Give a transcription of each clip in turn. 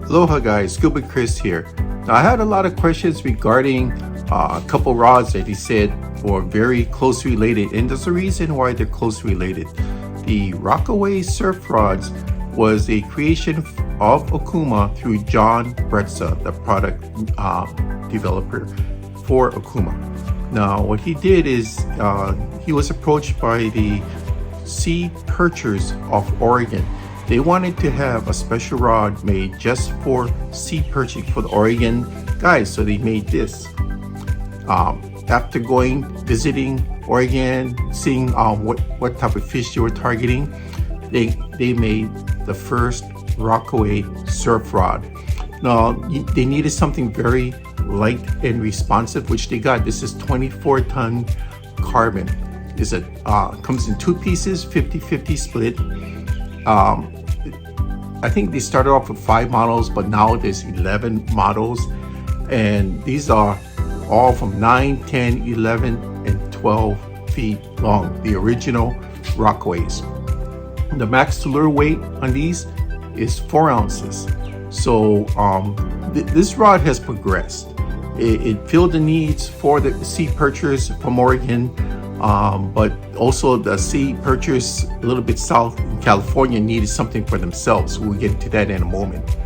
Aloha guys, Scuba Chris here. Now I had a lot of questions regarding a couple rods that he said were very close related, and there's a reason why they're close related. The Rockaway Surf Rods was a creation of Okuma through John Bretza, the product developer for Okuma. Now what he did is he was approached by the Sea Perchers of Oregon. They wanted to have a special rod made just for sea perching for the Oregon guys, so they made this. After visiting Oregon, seeing what type of fish they were targeting, they made the first Rockaway Surf Rod. Now they needed something very light and responsive, which they got. This is 24-ton carbon. Comes in two pieces, 50-50 split. I think they started off with 5 models, but now there's 11 models, and these are all from 9, 10, 11, and 12 feet long, the original Rockaways. The max lure weight on these is 4 ounces. So this rod has progressed. It filled the needs for the sea perchers from Oregon, but also the sea perchers a little bit south in California needed something for themselves. We'll get into that in a moment.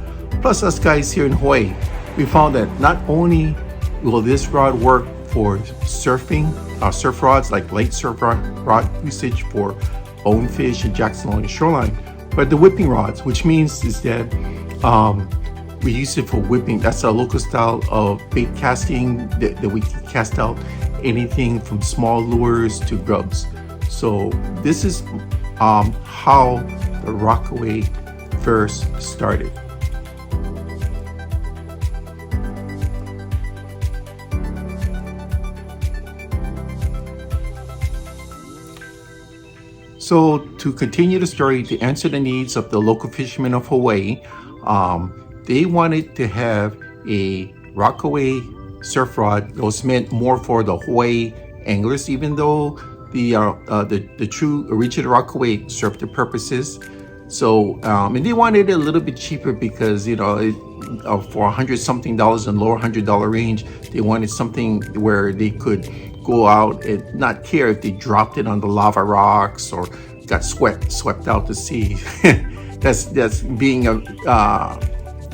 Plus us guys here in Hawaii, we found that not only will this rod work for surfing, surf rods like light surf rod usage for bonefish and jacks along the shoreline, but the whipping rods, which means is that we use it for whipping. That's a local style of bait casting that we can cast out anything from small lures to grubs. So this is how the Rockaway first started. So to continue the story, to answer the needs of the local fishermen of Hawaii, they wanted to have a Rockaway surf rod that was meant more for the Hawaii anglers, even though the true original Rockaway served their purposes. So and they wanted it a little bit cheaper because for $100-something in lower $100 range, they wanted something where they could go out and not care if they dropped it on the lava rocks or got swept out to sea. that's being a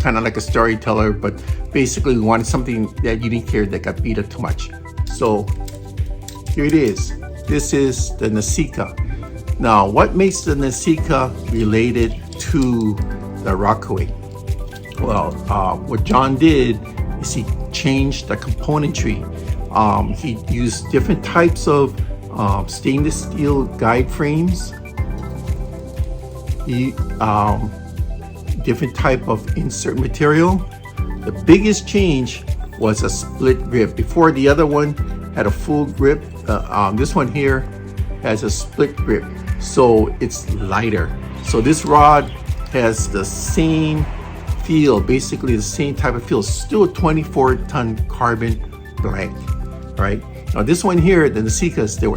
kind of like a storyteller, but basically we wanted something that you didn't care that got beat up too much. So here it is. This is the Nesika. Now what makes the Nesika related to the Rockaway? Well, what John did is he changed the componentry. He used different types of stainless steel guide frames. Different type of insert material. The biggest change was a split grip. Before, the other one had a full grip. This one here has a split grip, so it's lighter. So this rod has the same feel, basically the same type of feel, still a 24-ton carbon blank, right? Now this one here, the Nesikas, there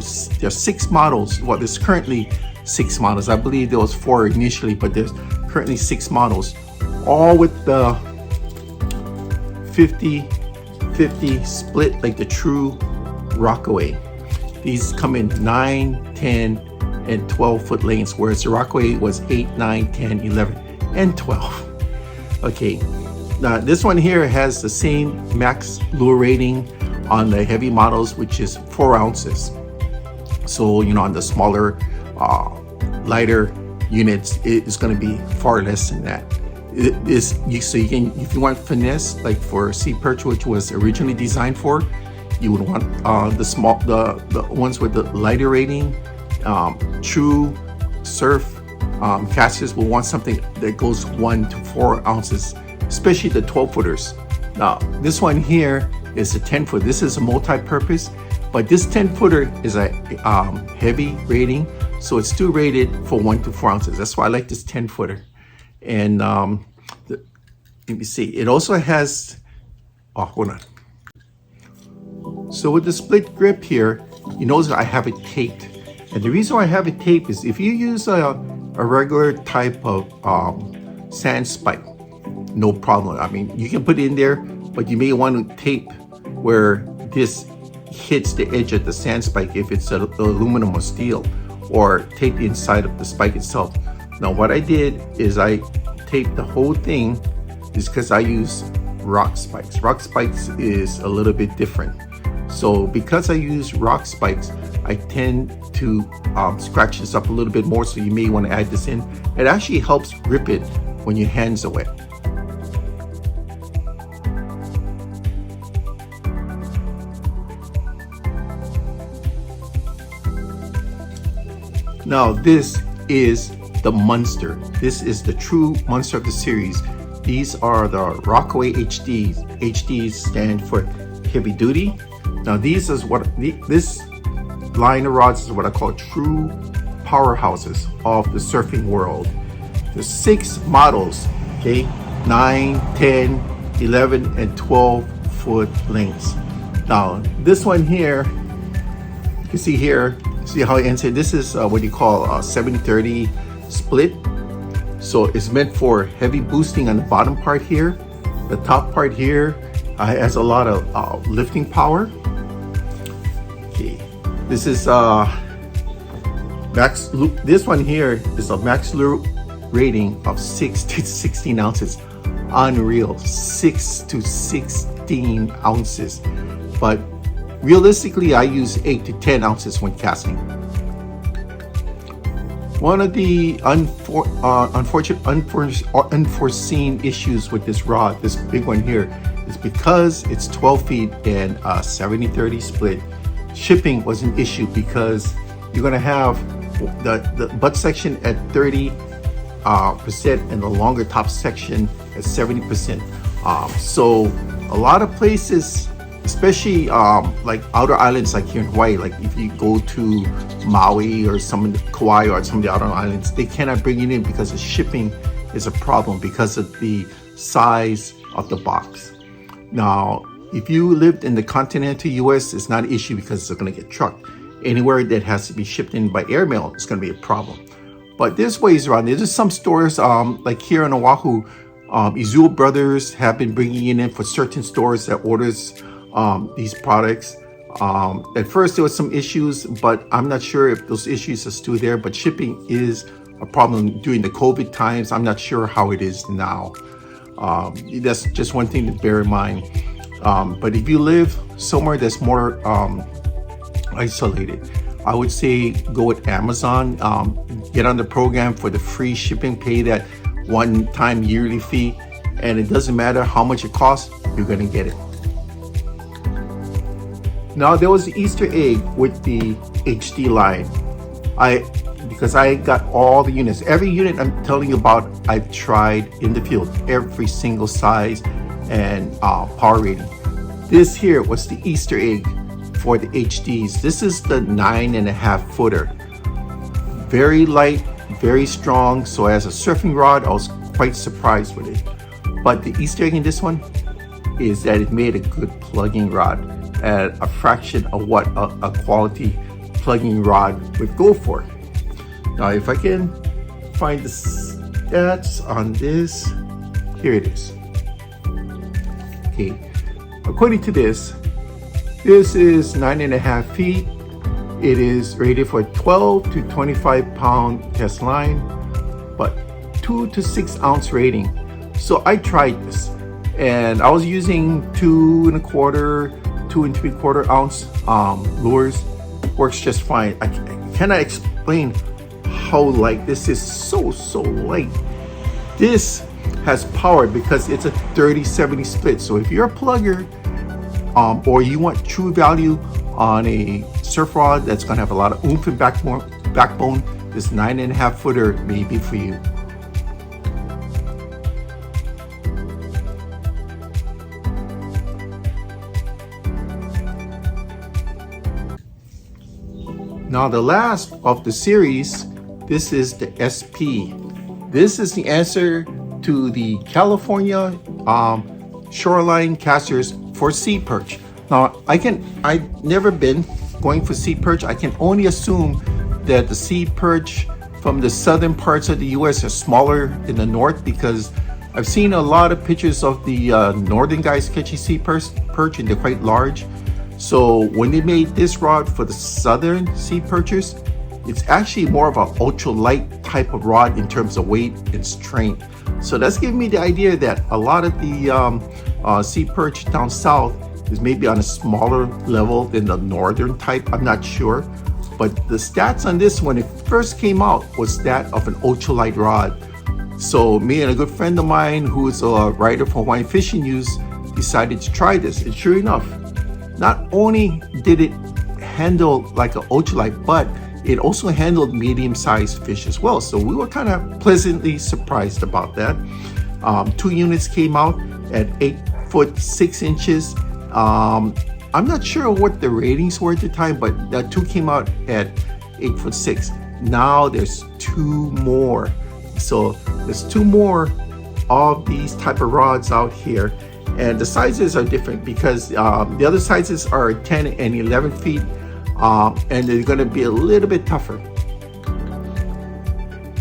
are 6 models. Well, there's currently 6 models. I believe there was 4 initially, but there's currently 6 models, all with the 50-50 split like the true Rockaway. These come in 9, 10, and 12 foot lengths, whereas the Rockaway was 8, 9, 10, 11, and 12. Okay, now this one here has the same max lure rating on the heavy models, which is 4 ounces. So on the smaller, lighter units, it's going to be far less than that. So you can, if you want finesse, like for Sea Perch, which was originally designed for, you would want the ones with the lighter rating. True surf casters will want something that goes 1 to 4 ounces, especially the 12 footers. Now this one here is a 10 foot. This is a multi-purpose, but this 10 footer is a heavy rating, so it's still rated for 1 to 4 ounces. That's why I like this 10 footer. And let me see, it also has, hold on. So with the split grip here, you notice I have it taped. And the reason why I have it taped is if you use a regular type of sand spike, no problem. I mean, you can put it in there, but you may want to tape where this hits the edge of the sand spike if it's aluminum or steel, or tape the inside of the spike itself. Now what I did is I taped the whole thing, is because I use rock spikes. Rock spikes is a little bit different. So because I use rock spikes, I tend to scratch this up a little bit more, so you may want to add this in. It actually helps grip it when your hands are wet. Now this is the monster. This is the true monster of the series. These are the Rockaway HDs. HDs stand for heavy duty. Now this line of rods is what I call true powerhouses of the surfing world. There's 6 models, okay? 9, 10, 11, and 12 foot lengths. Now this one here, you can see here, see how it ends here? This is what you call a 70-30 split. So it's meant for heavy boosting on the bottom part here. The top part here has a lot of lifting power. Okay, this is max loop. This one here is a max loop rating of 6 to 16 ounces. Unreal, 6 to 16 ounces. But realistically, I use 8 to 10 ounces when casting. One of the unforeseen issues with this rod, this big one here, is because it's 12 feet and a 70-30 split, shipping was an issue because you're gonna have the butt section at 30% and the longer top section at 70%. So a lot of places, especially like outer islands, like here in Hawaii, like if you go to Maui or Kauai or some of the outer islands, they cannot bring it in because the shipping is a problem because of the size of the box. Now, if you lived in the continental US, it's not an issue because it's going to get trucked. Anywhere that has to be shipped in by airmail, it's going to be a problem. But there's ways around. There's just some stores like here in Oahu, Izul Brothers have been bringing it in for certain stores that orders these products. At first there was some issues, but I'm not sure if those issues are still there, but shipping is a problem during the COVID times. I'm not sure how it is now. That's just one thing to bear in mind. But if you live somewhere that's more isolated, I would say go with Amazon. Get on the program for the free shipping, pay that one-time yearly fee, and it doesn't matter how much it costs, you're gonna get it. Now there was the Easter egg with the HD line. Because I got all the units, every unit I'm telling you about, I've tried in the field, every single size and power rating. This here was the Easter egg for the HDs. This is the 9.5 footer. Very light, very strong. So as a surfing rod, I was quite surprised with it. But the Easter egg in this one is that it made a good plugging rod at a fraction of what a quality plugging rod would go for. Now, if I can find the stats on this, here it is. Okay, according to this is 9.5 feet. It is rated for 12 to 25 pound test line, but 2 to 6 ounce rating. So I tried this, and I was using 2 and 3/4 ounce lures. Works just fine. I cannot explain how light this is. So light. This has power because it's a 30-70 split. So if you're a plugger or you want true value on a surf rod that's gonna have a lot of oomph and backbone, this 9.5 footer may be for you. Now the last of the series, this is the SP. This is the answer to the California shoreline casters for Sea Perch. Now I've never been going for Sea Perch. I can only assume that the Sea Perch from the southern parts of the US are smaller in the north because I've seen a lot of pictures of the northern guys catching sea perch, and they're quite large. So when they made this rod for the southern sea perchers, it's actually more of an ultralight type of rod in terms of weight and strength. So that's giving me the idea that a lot of the sea perch down south is maybe on a smaller level than the northern type. I'm not sure. But the stats on this when it first came out was that of an ultralight rod. So me and a good friend of mine who's a writer for Hawaiian Fishing News decided to try this. And sure enough, not only did it handle like an ultralight, but it also handled medium-sized fish as well. So we were kind of pleasantly surprised about that. 2 units came out at 8 foot 6 inches. I'm not sure what the ratings were at the time, but the 2 came out at 8 foot 6. Now there's 2 more. So there's 2 more of these type of rods out here. And the sizes are different because the other sizes are 10 and 11 feet. And they're going to be a little bit tougher.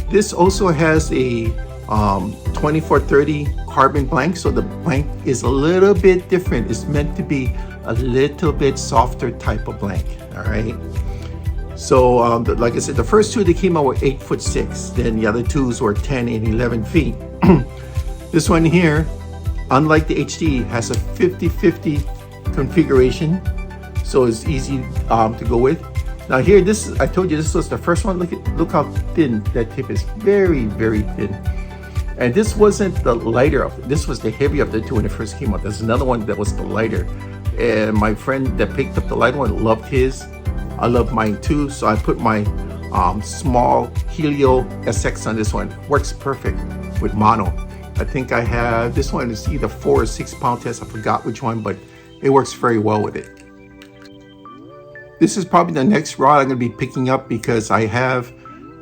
This also has a 2430 carbon blank, so the blank is a little bit different. It's meant to be a little bit softer type of blank. All right. So like I said, the first 2 they came out were 8 foot 6. Then the other 2s were 10 and 11 feet. This one here, unlike the HD, has a 50-50 configuration. So it's easy to go with. Now here, I told you this was the first one. Look how thin that tip is. Very, very thin. And this wasn't the lighter of it. This was the heavier of the 2 when it first came out. There's another one that was the lighter. And my friend that picked up the light one loved his. I love mine too. So I put my small Helio SX on this one. Works perfect with mono. I think I have, this one is either 4 or 6 pound test. I forgot which one, but it works very well with it. This is probably the next rod I'm going to be picking up because I have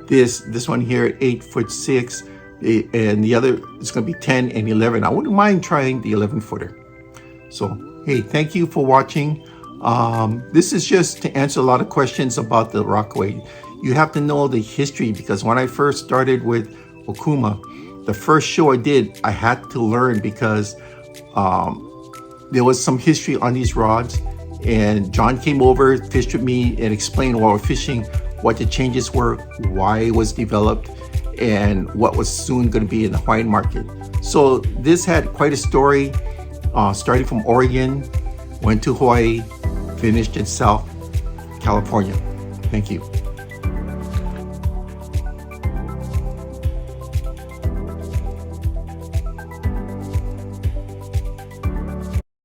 this one here at 8 foot 6, and the other is going to be 10 and 11. I wouldn't mind trying the 11 footer. So, hey, thank you for watching. This is just to answer a lot of questions about the Rockaway. You have to know the history because when I first started with Okuma, the first show I did, I had to learn because there was some history on these rods. And John came over, fished with me, and explained while we're fishing what the changes were, why it was developed, and what was soon going to be in the Hawaiian market. So this had quite a story, starting from Oregon, went to Hawaii, finished in South California. Thank you.